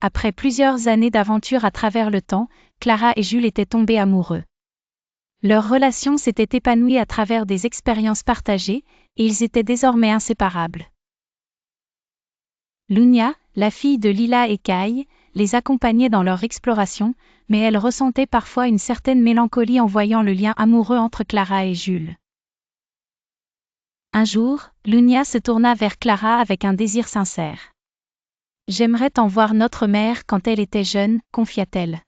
après plusieurs années d'aventure à travers le temps, Clara et Jules étaient tombés amoureux. Leur relation s'était épanouie à travers des expériences partagées, et ils étaient désormais inséparables. Lunia, la fille de Lila et Kai, les accompagnait dans leur exploration, mais elle ressentait parfois une certaine mélancolie en voyant le lien amoureux entre Clara et Jules. Un jour, Lunia se tourna vers Clara avec un désir sincère. « J'aimerais tant voir notre mère quand elle était jeune, confia-t-elle.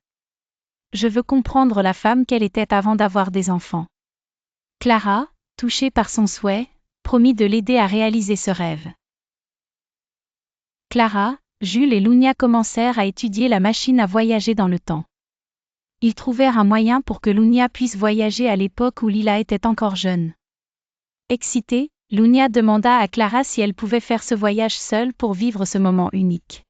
Je veux comprendre la femme qu'elle était avant d'avoir des enfants. » Clara, touchée par son souhait, promit de l'aider à réaliser ce rêve. Clara, Jules et Lunia commencèrent à étudier la machine à voyager dans le temps. Ils trouvèrent un moyen pour que Lunia puisse voyager à l'époque où Lila était encore jeune. Excitée, Lunia demanda à Clara si elle pouvait faire ce voyage seule pour vivre ce moment unique.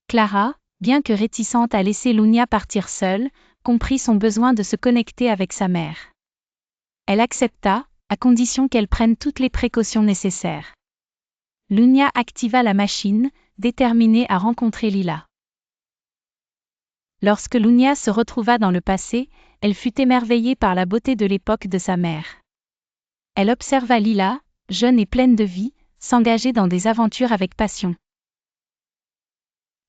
Clara, bien que réticente à laisser Lunia partir seule, comprit son besoin de se connecter avec sa mère. Elle accepta, à condition qu'elle prenne toutes les précautions nécessaires. Lunia activa la machine, déterminée à rencontrer Lila. Lorsque Lunia se retrouva dans le passé, elle fut émerveillée par la beauté de l'époque de sa mère. Elle observa Lila, jeune et pleine de vie, s'engager dans des aventures avec passion.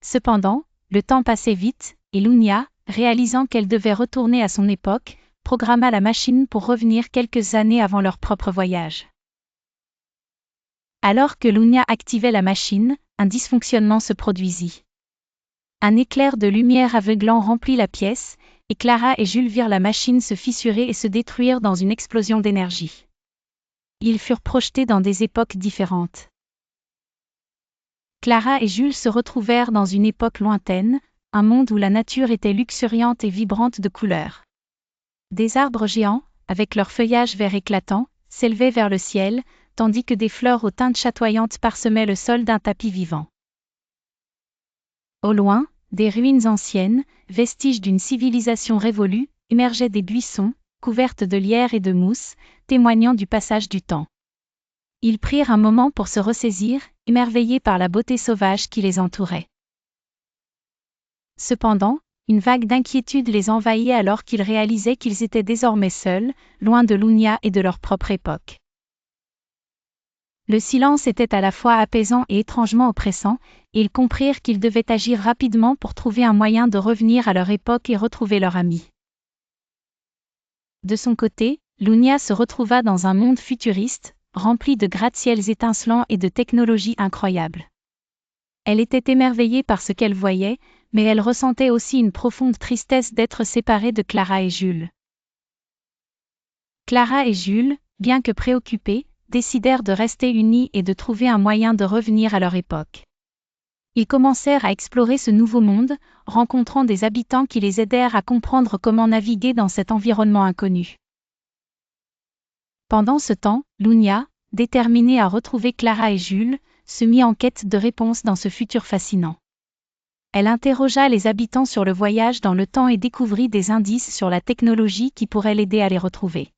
Cependant, le temps passait vite, et Lunia, réalisant qu'elle devait retourner à son époque, programma la machine pour revenir quelques années avant leur propre voyage. Alors que Lunia activait la machine, un dysfonctionnement se produisit. Un éclair de lumière aveuglant remplit la pièce, et Clara et Jules virent la machine se fissurer et se détruire dans une explosion d'énergie. Ils furent projetés dans des époques différentes. Clara et Jules se retrouvèrent dans une époque lointaine, un monde où la nature était luxuriante et vibrante de couleurs. Des arbres géants, avec leur feuillage vert éclatant, s'élevaient vers le ciel, tandis que des fleurs aux teintes chatoyantes parsemaient le sol d'un tapis vivant. Au loin, des ruines anciennes, vestiges d'une civilisation révolue, émergeaient des buissons, couvertes de lierre et de mousse, témoignant du passage du temps. Ils prirent un moment pour se ressaisir, émerveillés par la beauté sauvage qui les entourait. Cependant, une vague d'inquiétude les envahit alors qu'ils réalisaient qu'ils étaient désormais seuls, loin de Lunia et de leur propre époque. Le silence était à la fois apaisant et étrangement oppressant, et ils comprirent qu'ils devaient agir rapidement pour trouver un moyen de revenir à leur époque et retrouver leur ami. De son côté, Lunia se retrouva dans un monde futuriste, rempli de gratte-ciels étincelants et de technologies incroyables. Elle était émerveillée par ce qu'elle voyait, mais elle ressentait aussi une profonde tristesse d'être séparée de Clara et Jules. Clara et Jules, bien que préoccupés, décidèrent de rester unis et de trouver un moyen de revenir à leur époque. Ils commencèrent à explorer ce nouveau monde, rencontrant des habitants qui les aidèrent à comprendre comment naviguer dans cet environnement inconnu. Pendant ce temps, Lunia, déterminée à retrouver Clara et Jules, se mit en quête de réponses dans ce futur fascinant. Elle interrogea les habitants sur le voyage dans le temps et découvrit des indices sur la technologie qui pourrait l'aider à les retrouver.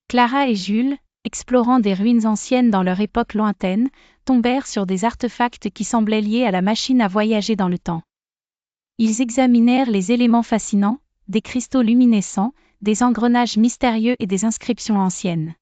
Clara et Jules, explorant des ruines anciennes dans leur époque lointaine, tombèrent sur des artefacts qui semblaient liés à la machine à voyager dans le temps. Ils examinèrent les éléments fascinants, des cristaux luminescents, des engrenages mystérieux et des inscriptions anciennes.